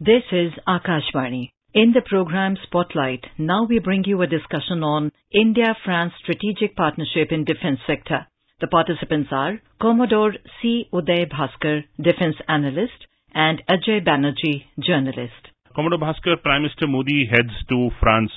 This is Akashvani. In the program Spotlight, now we bring you a discussion on India-France strategic partnership in defense sector. The participants are Commodore C. Uday Bhaskar, defense analyst, and Ajay Banerjee, journalist. Commodore Bhaskar, Prime Minister Modi heads to France.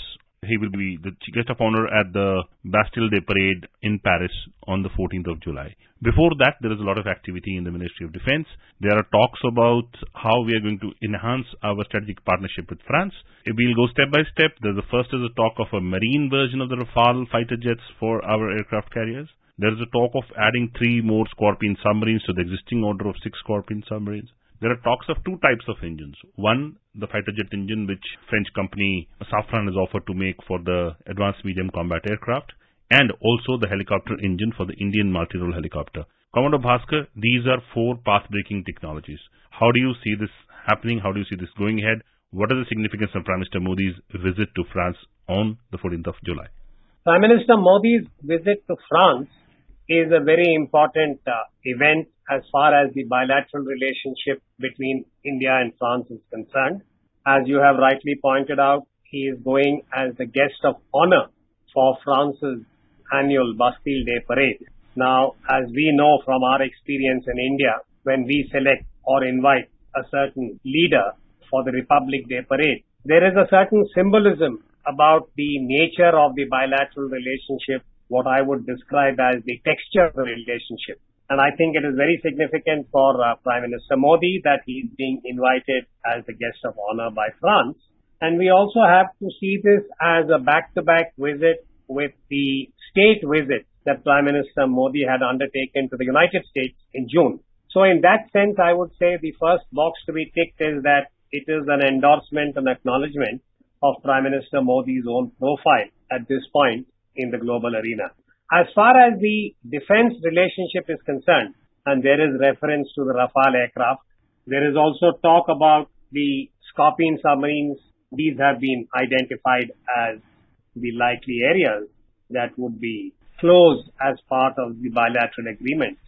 He will be the guest of honor at the Bastille Day Parade in Paris on the 14th of July. Before that, there is a lot of activity in the Ministry of Defense. There are talks about how we are going to enhance our strategic partnership with France. We'll go step by step. The first is a talk of a marine version of the Rafale fighter jets for our aircraft carriers. There is a talk of adding 3 more Scorpene submarines to the existing order of 6 Scorpene submarines. There are talks of 2 types of engines. One, the fighter jet engine, which French company Safran has offered to make for the advanced medium combat aircraft, and also the helicopter engine for the Indian multi-role helicopter. Commodore Bhaskar, these are 4 path-breaking technologies. How do you see this happening? How do you see this going ahead? What is the significance of Prime Minister Modi's visit to France on the 14th of July? Prime Minister Modi's visit to France is a very important event as far as the bilateral relationship between India and France is concerned. As you have rightly pointed out, he is going as the guest of honor for France's annual Bastille Day Parade. Now, as we know from our experience in India, when we select or invite a certain leader for the Republic Day Parade, there is a certain symbolism about the nature of the bilateral relationship, what I would describe as the texture of the relationship. And I think it is very significant for Prime Minister Modi that he is being invited as the guest of honor by France. And we also have to see this as a back-to-back visit with the state visit that Prime Minister Modi had undertaken to the United States in June. So in that sense, I would say the first box to be ticked is that it is an endorsement and acknowledgement of Prime Minister Modi's own profile at this point in the global arena. As far as the defense relationship is concerned, and there is reference to the Rafale aircraft, there is also talk about the Scorpene submarines. These have been identified as the likely areas that would be closed as part of the bilateral agreements.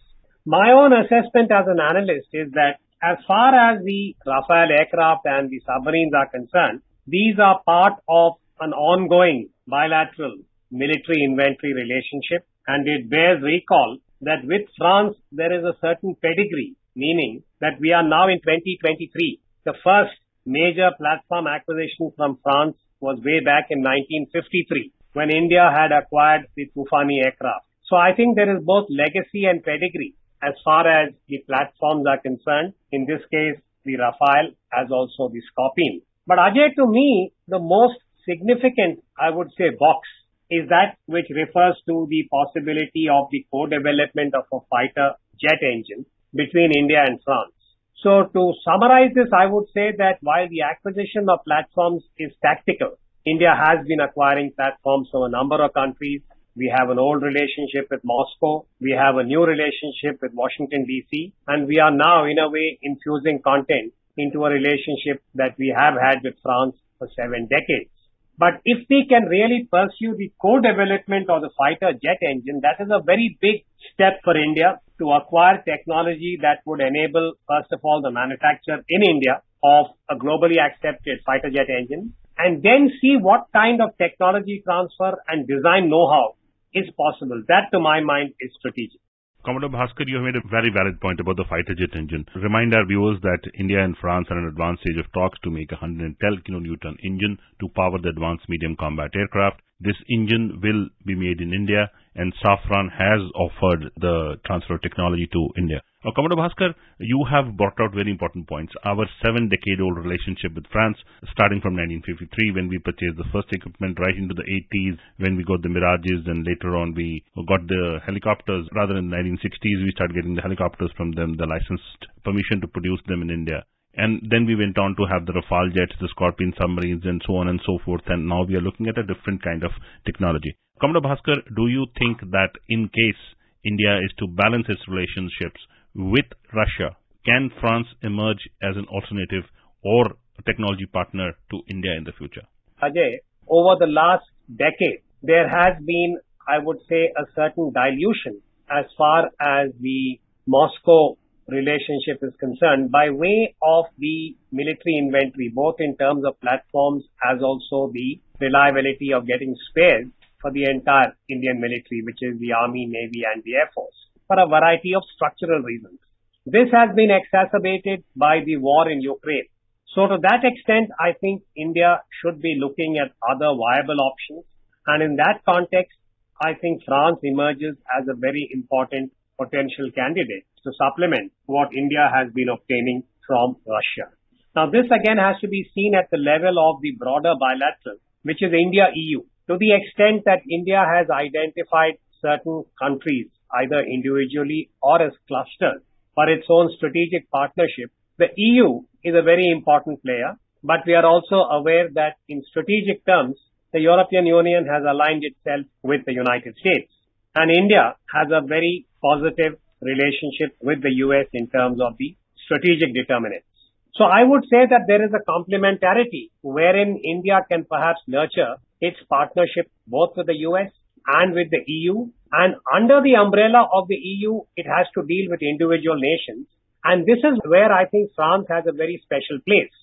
My own assessment as an analyst is that as far as the Rafale aircraft and the submarines are concerned, these are part of an ongoing bilateral military inventory relationship, and it bears recall that with France there is a certain pedigree, meaning that we are now in 2023. The first major platform acquisition from France was way back in 1953 when India had acquired the Tufani aircraft. So I think there is both legacy and pedigree as far as the platforms are concerned, in this case the Rafale as also the Scorpene. But Ajay, to me, the most significant, I would say, box is that which refers to the possibility of the co-development of a fighter jet engine between India and France. So to summarize this, I would say that while the acquisition of platforms is tactical, India has been acquiring platforms from a number of countries. We have an old relationship with Moscow. We have a new relationship with Washington, D.C. And we are now, in a way, infusing content into a relationship that we have had with France for 7 decades. But if we can really pursue the co-development of the fighter jet engine, that is a very big step for India to acquire technology that would enable, first of all, the manufacture in India of a globally accepted fighter jet engine, and then see what kind of technology transfer and design know-how is possible. That, to my mind, is strategic. Commodore Bhaskar, you have made a very valid point about the fighter jet engine. Remind our viewers that India and France are in an advanced stage of talks to make a 110 kilonewton engine to power the advanced medium combat aircraft. This engine will be made in India, and Safran has offered the transfer of technology to India. Now, Commodore Bhaskar, you have brought out very important points. Our 7-decade-old relationship with France, starting from 1953, when we purchased the first equipment, right into the 80s, when we got the Mirages, and later on we got the helicopters. Rather, in the 1960s, we started getting the helicopters from them, the licensed permission to produce them in India. And then we went on to have the Rafale jets, the Scorpene submarines, and so on and so forth. And now we are looking at a different kind of technology. Commodore Bhaskar, do you think that in case India is to balance its relationships with Russia, can France emerge as an alternative or a technology partner to India in the future? Ajay, over the last decade, there has been, I would say, a certain dilution as far as the Moscow relationship is concerned by way of the military inventory, both in terms of platforms as also the reliability of getting spares for the entire Indian military, which is the Army, Navy and the Air Force, for a variety of structural reasons. This has been exacerbated by the war in Ukraine. So to that extent, I think India should be looking at other viable options. And in that context, I think France emerges as a very important potential candidate to supplement what India has been obtaining from Russia. Now, this again has to be seen at the level of the broader bilateral, which is India-EU. To the extent that India has identified certain countries, either individually or as clusters, for its own strategic partnership, the EU is a very important player, but we are also aware that in strategic terms, the European Union has aligned itself with the United States. And India has a very positive relationship with the US in terms of the strategic determinants. So I would say that there is a complementarity wherein India can perhaps nurture its partnership both with the US and with the EU. And under the umbrella of the EU, it has to deal with individual nations. And this is where I think France has a very special place.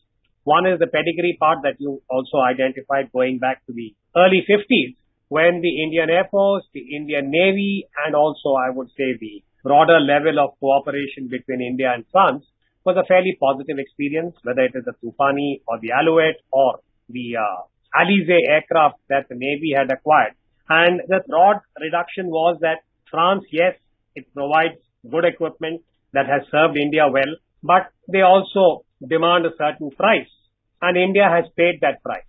One is the pedigree part that you also identified going back to the early 50s, when the Indian Air Force, the Indian Navy, and also I would say the broader level of cooperation between India and France was a fairly positive experience, whether it is the Tufani or the Alouette or the Alizé aircraft that the Navy had acquired. And the broad reduction was that France, yes, it provides good equipment that has served India well, but they also demand a certain price, and India has paid that price.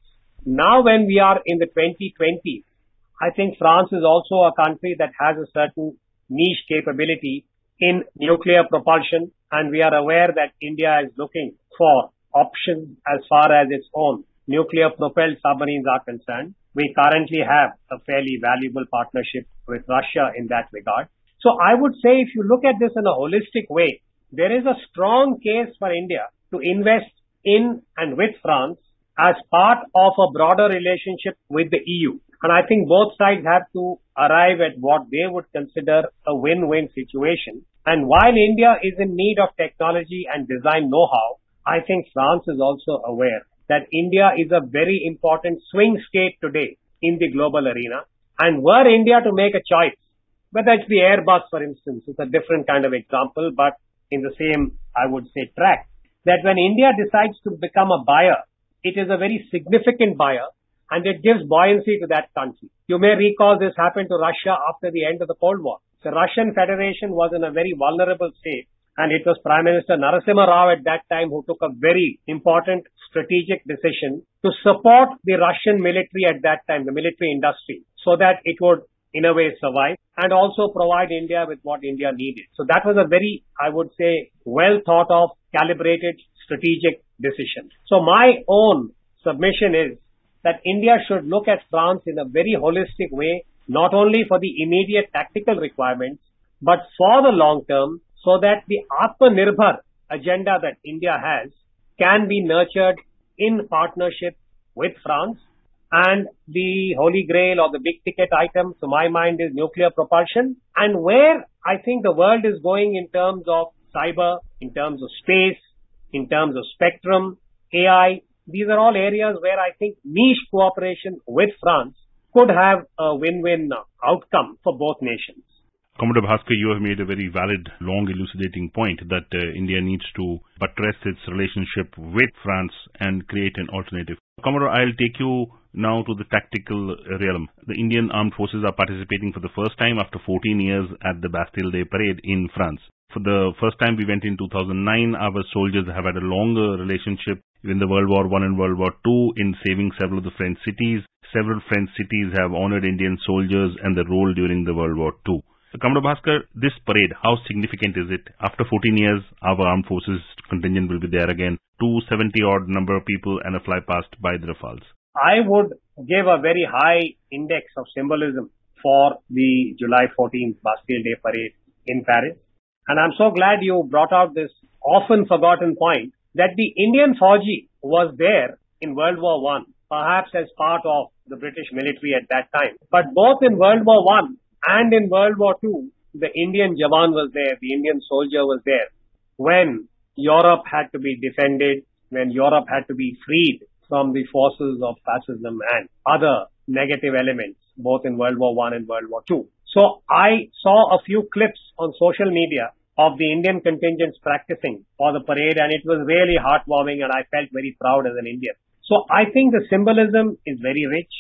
Now when we are in the 2020s, I think France is also a country that has a certain niche capability in nuclear propulsion, and we are aware that India is looking for options as far as its own nuclear propelled submarines are concerned. We currently have a fairly valuable partnership with Russia in that regard. So I would say if you look at this in a holistic way, there is a strong case for India to invest in and with France as part of a broader relationship with the EU. And I think both sides have to arrive at what they would consider a win-win situation. And while India is in need of technology and design know-how, I think France is also aware that India is a very important swing state today in the global arena. And were India to make a choice, whether it's the Airbus, for instance, it's a different kind of example, but in the same, I would say, track, that when India decides to become a buyer, it is a very significant buyer and it gives buoyancy to that country. You may recall this happened to Russia after the end of the Cold War. The Russian Federation was in a very vulnerable state, and it was Prime Minister Narasimha Rao at that time who took a very important strategic decision to support the Russian military at that time, the military industry, so that it would in a way survive and also provide India with what India needed. So that was a very, I would say, well thought of, calibrated, strategic decision. So my own submission is that India should look at France in a very holistic way, not only for the immediate tactical requirements, but for the long term, so that the Atmanirbhar agenda that India has can be nurtured in partnership with France. And the holy grail or the big ticket item, to my mind, is nuclear propulsion. And where I think the world is going in terms of cyber, in terms of space, in terms of spectrum, AI, these are all areas where I think niche cooperation with France could have a win-win outcome for both nations. Commodore Bhaskar, you have made a very valid, long elucidating point that India needs to buttress its relationship with France and create an alternative. Commodore, I'll take you now to the tactical realm. The Indian Armed Forces are participating for the first time after 14 years at the Bastille Day Parade in France. For the first time we went in 2009, our soldiers have had a longer relationship in the World War I and World War II in saving several of the French cities. Several French cities have honored Indian soldiers and their role during the World War II. Commodore Bhaskar, this parade, how significant is it? After 14 years, our armed forces contingent will be there again. 270-odd number of people and a fly past by the Rafales. I would give a very high index of symbolism for the July 14th Bastille Day Parade in Paris. And I'm so glad you brought out this often forgotten point that the Indian Fauji was there in World War I, perhaps as part of the British military at that time. But both in World War I and in World War II, the Indian Jawan was there, the Indian soldier was there. when Europe had to be defended, when Europe had to be freed from the forces of fascism and other negative elements, both in World War I and World War II. So I saw a few clips on social media of the Indian contingents practicing for the parade, and it was really heartwarming, and I felt very proud as an Indian. So I think the symbolism is very rich,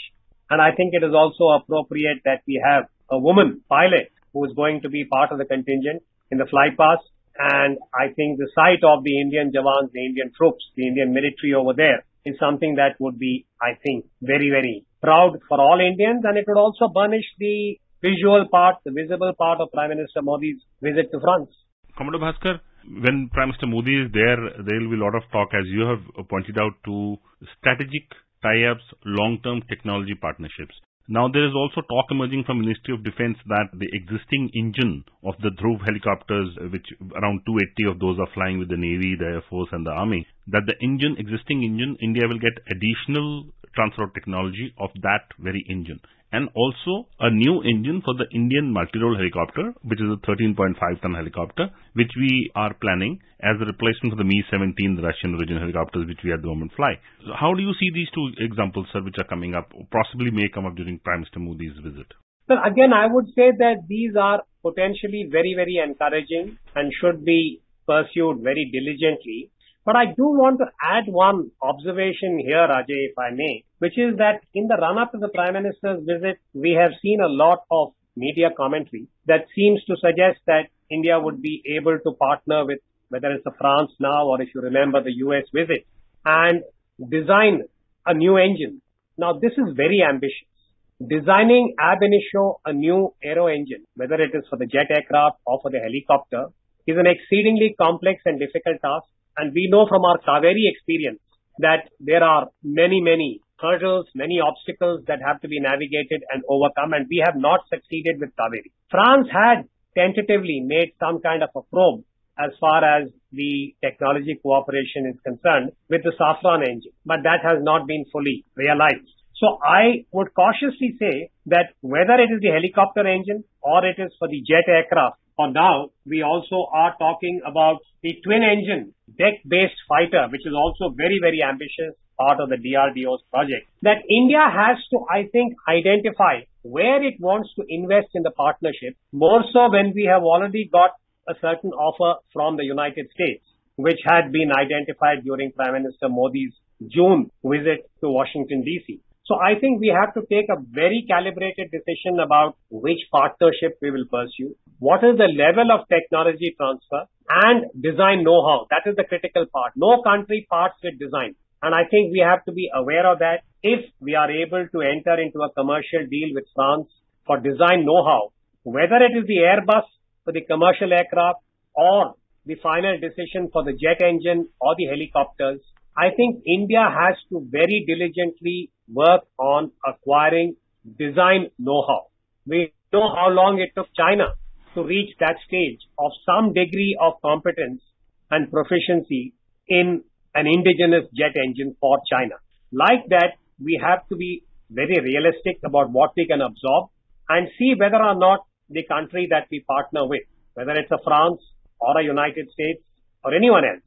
and I think it is also appropriate that we have a woman pilot who is going to be part of the contingent in the flight past. And I think the sight of the Indian Jawans, the Indian troops, the Indian military over there is something that would be, I think, very, very proud for all Indians. And it would also burnish the visual part, the visible part of Prime Minister Modi's visit to France. Commodore Bhaskar, when Prime Minister Modi is there will be a lot of talk, as you have pointed out, to strategic tie-ups, long-term technology partnerships. Now, there is also talk emerging from Ministry of Defence that the existing engine of the Dhruv helicopters, which around 280 of those are flying with the Navy, the Air Force and the Army, that the existing engine, India will get additional transfer of technology of that very engine. And also a new engine for the Indian multi-role helicopter, which is a 13.5-ton helicopter, which we are planning as a replacement for the Mi-17, the Russian origin helicopters, which we at the moment fly. So how do you see these two examples, sir, which are coming up, possibly may come up during Prime Minister Modi's visit? Well, again, I would say that these are potentially very, very encouraging and should be pursued very diligently. But I do want to add one observation here, Ajay, if I may, which is that in the run-up to the Prime Minister's visit, we have seen a lot of media commentary that seems to suggest that India would be able to partner with, whether it's France now or if you remember the US visit, and design a new engine. Now, this is very ambitious. Designing ab initio a new aero engine, whether it is for the jet aircraft or for the helicopter, is an exceedingly complex and difficult task. And we know from our Kaveri experience that there are many, many hurdles, many obstacles that have to be navigated and overcome, and we have not succeeded with Kaveri. France had tentatively made some kind of a probe as far as the technology cooperation is concerned with the Safran engine, but that has not been fully realized. So I would cautiously say that whether it is the helicopter engine or it is for the jet aircraft, for now, we also are talking about the twin-engine deck-based fighter, which is also very, very ambitious part of the DRDO's project, that India has to, I think, identify where it wants to invest in the partnership, more so when we have already got a certain offer from the United States, which had been identified during Prime Minister Modi's June visit to Washington, D.C. So I think we have to take a very calibrated decision about which partnership we will pursue, what is the level of technology transfer, and design know-how. That is the critical part. No country parts with design. And I think we have to be aware of that. If we are able to enter into a commercial deal with France for design know-how, whether it is the Airbus for the commercial aircraft or the final decision for the jet engine or the helicopters, I think India has to very diligently work on acquiring design know-how. We know how long it took China to reach that stage of some degree of competence and proficiency in an indigenous jet engine for China. Like that, we have to be very realistic about what we can absorb and see whether or not the country that we partner with, whether it's a France or a United States or anyone else,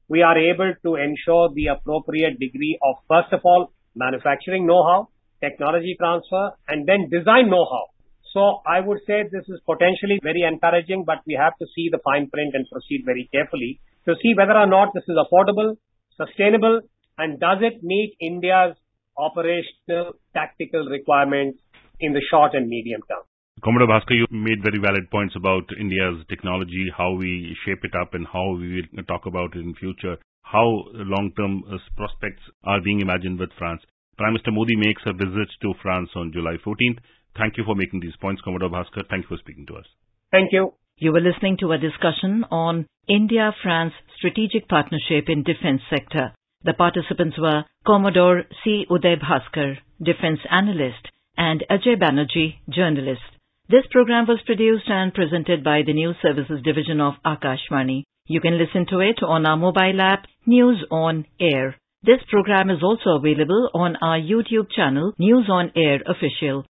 we are able to ensure the appropriate degree of, first of all, manufacturing know-how, technology transfer, and then design know-how. So I would say this is potentially very encouraging, but we have to see the fine print and proceed very carefully to see whether or not this is affordable, sustainable, and does it meet India's operational tactical requirements in the short and medium term. Commodore Bhaskar, you made very valid points about India's technology, how we shape it up and how we will talk about it in future, how long-term prospects are being imagined with France. Prime Minister Modi makes a visit to France on July 14th. Thank you for making these points, Commodore Bhaskar. Thank you for speaking to us. Thank you. You were listening to a discussion on India-France strategic partnership in defense sector. The participants were Commodore C. Uday Bhaskar, defense analyst, and Ajay Banerjee, journalist. This program was produced and presented by the News Services Division of Akashvani. You can listen to it on our mobile app, News on Air. This program is also available on our YouTube channel, News on Air Official.